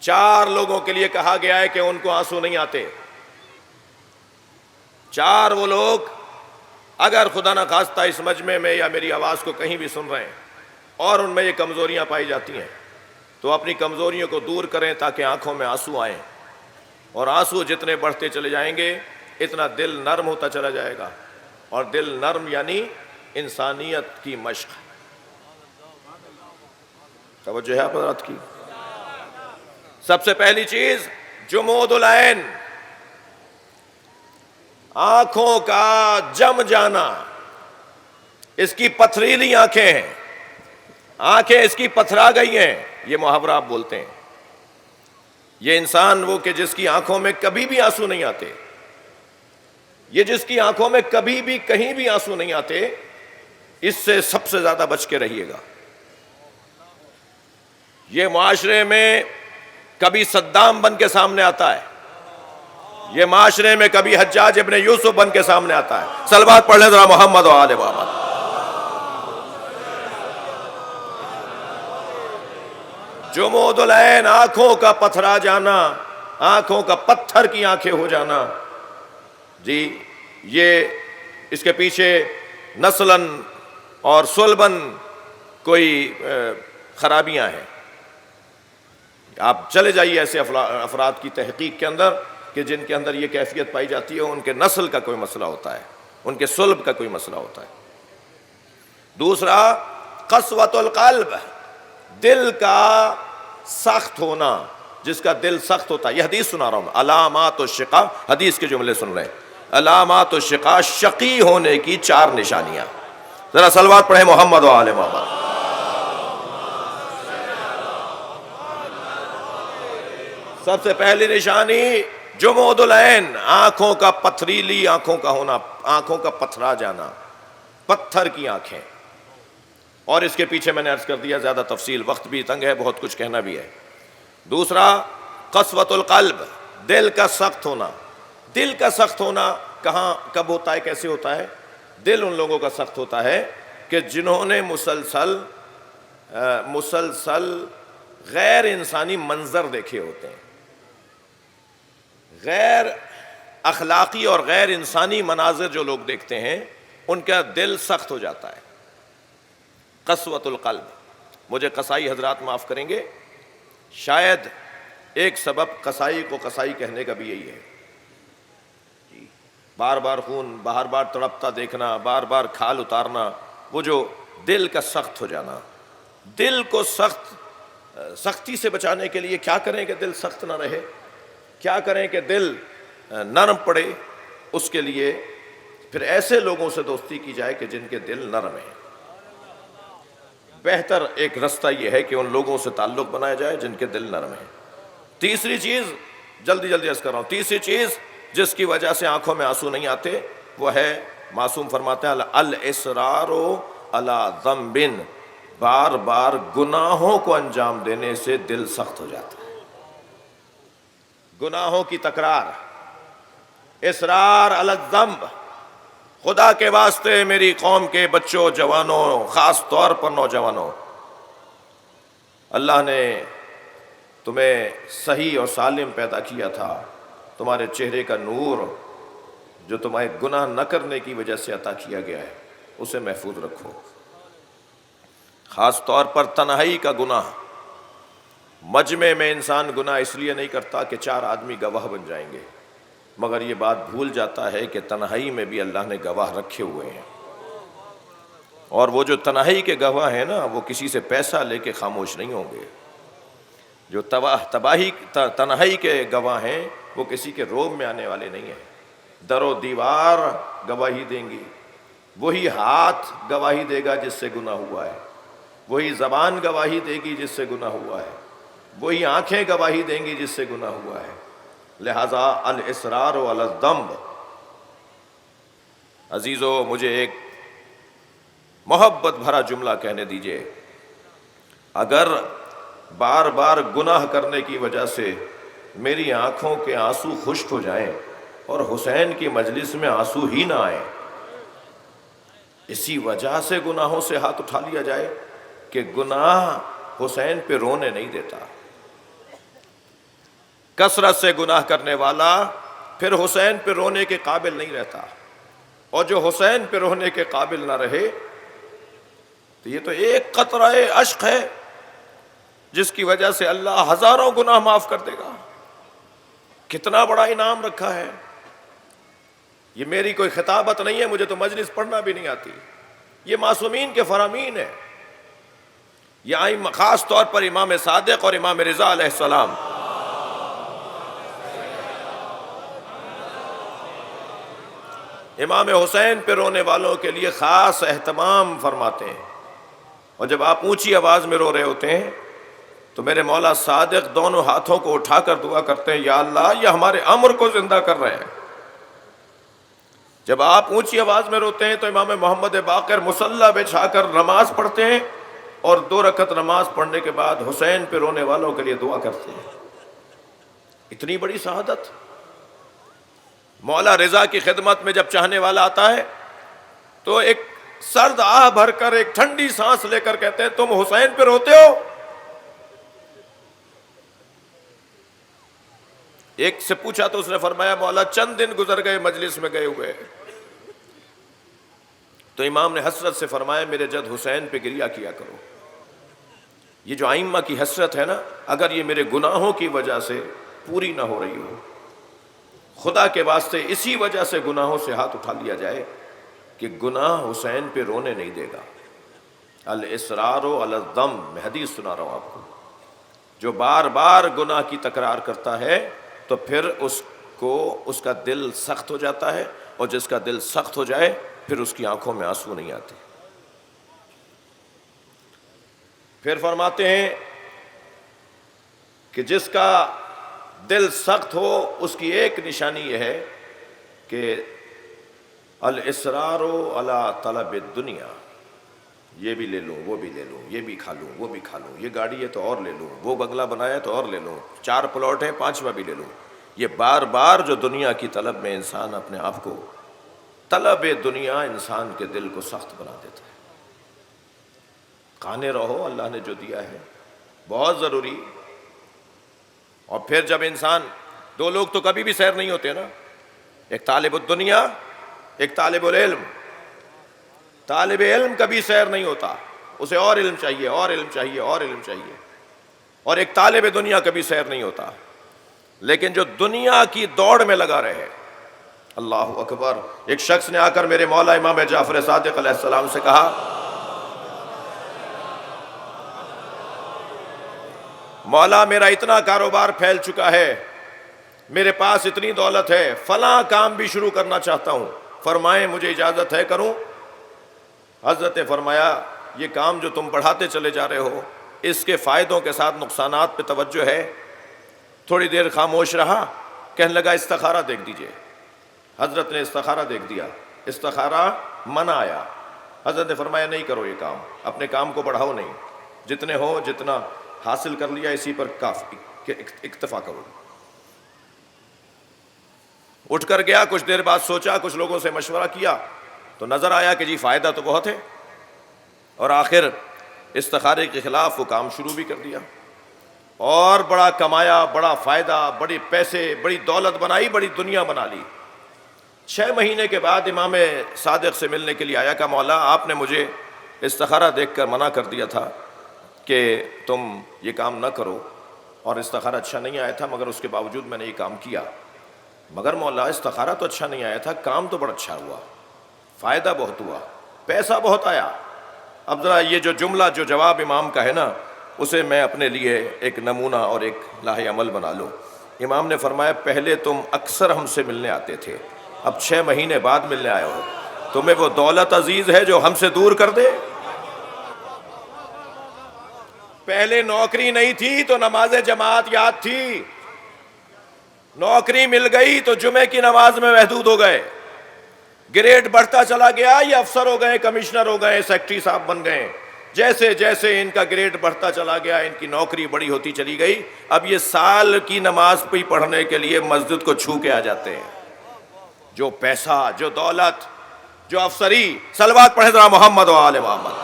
4 لوگوں کے لیے کہا گیا ہے کہ ان کو آنسو نہیں آتے. 4 وہ لوگ اگر خدا نہ خواستہ اس مجمع میں یا میری آواز کو کہیں بھی سن رہے ہیں اور ان میں یہ کمزوریاں پائی جاتی ہیں تو اپنی کمزوریوں کو دور کریں تاکہ آنکھوں میں آنسو آئیں. اور آنسو جتنے بڑھتے چلے جائیں گے اتنا دل نرم ہوتا چلا جائے گا. اور دل نرم یعنی انسانیت کی مشق. توجہ ہے آپ حضرات کی؟ سب سے پہلی چیز جمود العین، آنکھوں کا جم جانا. اس کی پتھریلی آنکھیں ہیں، آنکھیں اس کی پتھرا گئی ہیں، یہ محاورہ آپ بولتے ہیں. یہ انسان وہ کہ جس کی آنکھوں میں کبھی بھی آنسو نہیں آتے، یہ جس کی آنکھوں میں کبھی بھی کہیں بھی آنسو نہیں آتے، اس سے سب سے زیادہ بچ کے رہیے گا. یہ معاشرے میں کبھی صدام بن کے سامنے آتا ہے، یہ معاشرے میں کبھی حجاج ابن یوسف بن کے سامنے آتا ہے. صلوات پڑھ لیں ذرا محمد و آل محمد. جمود العین، آنکھوں کا پتھرا جانا، آنکھوں کا پتھر کی آنکھیں ہو جانا. جی یہ اس کے پیچھے نسلاً اور سلباً کوئی خرابیاں ہیں. آپ چلے جائیے ایسے افراد کی تحقیق کے اندر کہ جن کے اندر یہ کیفیت پائی جاتی ہے، ان کے نسل کا کوئی مسئلہ ہوتا ہے، ان کے صلب کا کوئی مسئلہ ہوتا ہے. دوسرا قسوۃ القلب، دل کا سخت ہونا. جس کا دل سخت ہوتا ہے، یہ حدیث سنا رہا ہوں، علامات الشقاء، حدیث کے جملے سن رہے ہیں. علامات الشقاء، شقی ہونے کی 4 نشانیاں. ذرا صلوات پڑھیں محمد و آل محمد. سب سے پہلی نشانی جمود العین، آنکھوں کا پتھریلی آنکھوں کا ہونا، آنکھوں کا پتھرا جانا، پتھر کی آنکھیں. اور اس کے پیچھے میں نے عرض کر دیا، زیادہ تفصیل، وقت بھی تنگ ہے، بہت کچھ کہنا بھی ہے. دوسرا قسوۃ القلب، دل کا سخت ہونا. دل کا سخت ہونا کہاں کب ہوتا ہے، کیسے ہوتا ہے؟ دل ان لوگوں کا سخت ہوتا ہے کہ جنہوں نے مسلسل غیر انسانی منظر دیکھے ہوتے ہیں. غیر اخلاقی اور غیر انسانی مناظر جو لوگ دیکھتے ہیں ان کا دل سخت ہو جاتا ہے. قسوۃ القلب. مجھے قصائی حضرات معاف کریں گے، شاید ایک سبب قصائی کو قصائی کہنے کا بھی یہی ہے. بار بار خون، بار بار تڑپتا دیکھنا، بار بار کھال اتارنا، وہ جو دل کا سخت ہو جانا. دل کو سختی سے بچانے کے لیے کیا کریں کہ دل سخت نہ رہے، کیا کریں کہ دل نرم پڑے؟ اس کے لیے پھر ایسے لوگوں سے دوستی کی جائے کہ جن کے دل نرم ہیں. بہتر ایک رستہ یہ ہے کہ ان لوگوں سے تعلق بنایا جائے جن کے دل نرم ہیں. تیسری چیز، جلدی عرض کر رہا ہوں، تیسری چیز جس کی وجہ سے آنکھوں میں آنسو نہیں آتے وہ ہے، معصوم فرماتے ہیں، الاصرار علی ذنب، بار بار گناہوں کو انجام دینے سے دل سخت ہو جاتا ہے. گناہوں کی تکرار، اصرار علی الذنب. خدا کے واسطے میری قوم کے بچوں، جوانوں، خاص طور پر نوجوانوں، اللہ نے تمہیں صحیح اور سالم پیدا کیا تھا. تمہارے چہرے کا نور جو تمہیں گناہ نہ کرنے کی وجہ سے عطا کیا گیا ہے اسے محفوظ رکھو. خاص طور پر تنہائی کا گناہ. مجمع میں انسان گناہ اس لیے نہیں کرتا کہ 4 آدمی گواہ بن جائیں گے، مگر یہ بات بھول جاتا ہے کہ تنہائی میں بھی اللہ نے گواہ رکھے ہوئے ہیں. اور وہ جو تنہائی کے گواہ ہیں نا، وہ کسی سے پیسہ لے کے خاموش نہیں ہوں گے. جو تنہائی کے گواہ ہیں وہ کسی کے روب میں آنے والے نہیں ہیں. در و دیوار گواہی دیں گی، وہی ہاتھ گواہی دے گا جس سے گناہ ہوا ہے، وہی زبان گواہی دے گی جس سے گناہ ہوا ہے، وہی آنکھیں گواہی دیں گی جس سے گناہ ہوا ہے. لہذا الاصرار علی الذنب. عزیزو، مجھے ایک محبت بھرا جملہ کہنے دیجئے. اگر بار بار گناہ کرنے کی وجہ سے میری آنکھوں کے آنسو خشک ہو جائیں اور حسین کی مجلس میں آنسو ہی نہ آئیں، اسی وجہ سے گناہوں سے ہاتھ اٹھا لیا جائے کہ گناہ حسین پہ رونے نہیں دیتا. کثرت سے گناہ کرنے والا پھر حسین پہ رونے کے قابل نہیں رہتا، اور جو حسین پہ رونے کے قابل نہ رہے تو یہ تو ایک قطرہ اشک ہے جس کی وجہ سے اللہ ہزاروں گناہ معاف کر دے گا۔ کتنا بڑا انعام رکھا ہے۔ یہ میری کوئی خطابت نہیں ہے، مجھے تو مجلس پڑھنا بھی نہیں آتی، یہ معصومین کے فرامین ہے۔ یہ ائمہ خاص طور پر امام صادق اور امام رضا علیہ السلام امام حسین پہ رونے والوں کے لیے خاص اہتمام فرماتے ہیں، اور جب آپ اونچی آواز میں رو رہے ہوتے ہیں تو میرے مولا صادق دونوں ہاتھوں کو اٹھا کر دعا کرتے ہیں، یا اللہ یہ ہمارے امر کو زندہ کر رہے ہیں۔ جب آپ اونچی آواز میں روتے ہیں تو امام محمد باقر مصلی بچھا کر نماز پڑھتے ہیں، اور 2 رکعت نماز پڑھنے کے بعد حسین پہ رونے والوں کے لیے دعا کرتے ہیں۔ اتنی بڑی شہادت۔ مولا رضا کی خدمت میں جب چاہنے والا آتا ہے تو ایک سرد آہ بھر کر، ایک ٹھنڈی سانس لے کر کہتے ہیں تم حسین پہ روتے ہو؟ ایک سے پوچھا تو اس نے فرمایا مولا چند دن گزر گئے مجلس میں گئے ہوئے۔ تو امام نے حسرت سے فرمایا میرے جد حسین پہ گریہ کیا کرو۔ یہ جو ائمہ کی حسرت ہے نا، اگر یہ میرے گناہوں کی وجہ سے پوری نہ ہو رہی ہو، خدا کے واسطے اسی وجہ سے گناہوں سے ہاتھ اٹھا لیا جائے کہ گناہ حسین پہ رونے نہیں دے گا۔ الاصرار علی الذم، میں حدیث سنا رہا ہوں آپ کو، جو بار بار گناہ کی تکرار کرتا ہے تو پھر اس کا دل سخت ہو جاتا ہے، اور جس کا دل سخت ہو جائے پھر اس کی آنکھوں میں آنسو نہیں آتے۔ پھر فرماتے ہیں کہ جس کا دل سخت ہو اس کی ایک نشانی یہ ہے کہ الاصرار علی طلب الدنیا، یہ بھی لے لوں، وہ بھی لے لوں، یہ بھی کھا لوں، وہ بھی کھا لوں، یہ گاڑی ہے تو اور لے لوں، وہ بنگلہ بنایا ہے تو اور لے لوں، 4 پلاٹ ہیں 5واں بھی لے لوں۔ یہ بار بار جو دنیا کی طلب میں انسان اپنے آپ کو، طلب دنیا انسان کے دل کو سخت بنا دیتا ہے۔ کھانے رہو، اللہ نے جو دیا ہے بہت ضروری۔ اور پھر جب انسان، 2 لوگ تو کبھی بھی سیر نہیں ہوتے نا، ایک طالب الدنیا، ایک طالب العلم۔ طالب علم کبھی سیر نہیں ہوتا، اسے اور علم چاہیے، اور علم چاہیے، اور علم چاہیے۔ اور ایک طالب دنیا کبھی سیر نہیں ہوتا، لیکن جو دنیا کی دوڑ میں لگا رہے۔ اللہ اکبر۔ ایک شخص نے آ کر میرے مولا امام جعفر صادق علیہ السلام سے کہا، مولا میرا اتنا کاروبار پھیل چکا ہے، میرے پاس اتنی دولت ہے، فلاں کام بھی شروع کرنا چاہتا ہوں، فرمائیں مجھے اجازت ہے کروں؟ حضرت نے فرمایا یہ کام جو تم بڑھاتے چلے جا رہے ہو اس کے فائدوں کے ساتھ نقصانات پہ توجہ ہے۔ تھوڑی دیر خاموش رہا، کہنے لگا استخارہ دیکھ دیجئے۔ حضرت نے استخارہ دیکھ دیا، استخارہ منع آیا۔ حضرت نے فرمایا نہیں کرو یہ کام، اپنے کام کو بڑھاؤ نہیں، جتنے ہو جتنا حاصل کر لیا اسی پر کافی، اکتفا کرو۔ اٹھ کر گیا، کچھ دیر بعد سوچا، کچھ لوگوں سے مشورہ کیا تو نظر آیا کہ جی فائدہ تو بہت ہے، اور آخر استخارے کے خلاف وہ کام شروع بھی کر دیا، اور بڑا کمایا، بڑا فائدہ، بڑے پیسے، بڑی دولت بنائی، بڑی دنیا بنا لی۔ 6 مہینے کے بعد امام صادق سے ملنے کے لیے آیا، کہ مولا آپ نے مجھے استخارہ دیکھ کر منع کر دیا تھا کہ تم یہ کام نہ کرو، اور استخارہ اچھا نہیں آیا تھا، مگر اس کے باوجود میں نے یہ کام کیا۔ مگر مولا استخارہ تو اچھا نہیں آیا تھا، کام تو بڑا اچھا ہوا، فائدہ بہت ہوا، پیسہ بہت آیا۔ اب ذرا یہ جو جملہ، جو جواب امام کا ہے نا، اسے میں اپنے لیے ایک نمونہ اور ایک لاہ عمل بنا لوں۔ امام نے فرمایا پہلے تم اکثر ہم سے ملنے آتے تھے، اب 6 مہینے بعد ملنے آئے ہو، تمہیں وہ دولت عزیز ہے جو ہم سے دور کر دے؟ پہلے نوکری نہیں تھی تو نماز جماعت یاد تھی، نوکری مل گئی تو جمعے کی نماز میں محدود ہو گئے، گریڈ بڑھتا چلا گیا، یہ افسر ہو گئے، کمشنر ہو گئے، سیکٹری صاحب بن گئے، جیسے جیسے ان کا گریڈ بڑھتا چلا گیا ان کی نوکری بڑی ہوتی چلی گئی، اب یہ سال کی نماز پہ پڑھنے کے لیے مسجد کو چھو کے آ جاتے ہیں۔ جو پیسہ، جو دولت، جو افسری، صلوات پڑھے ذرا محمد و آل محمد۔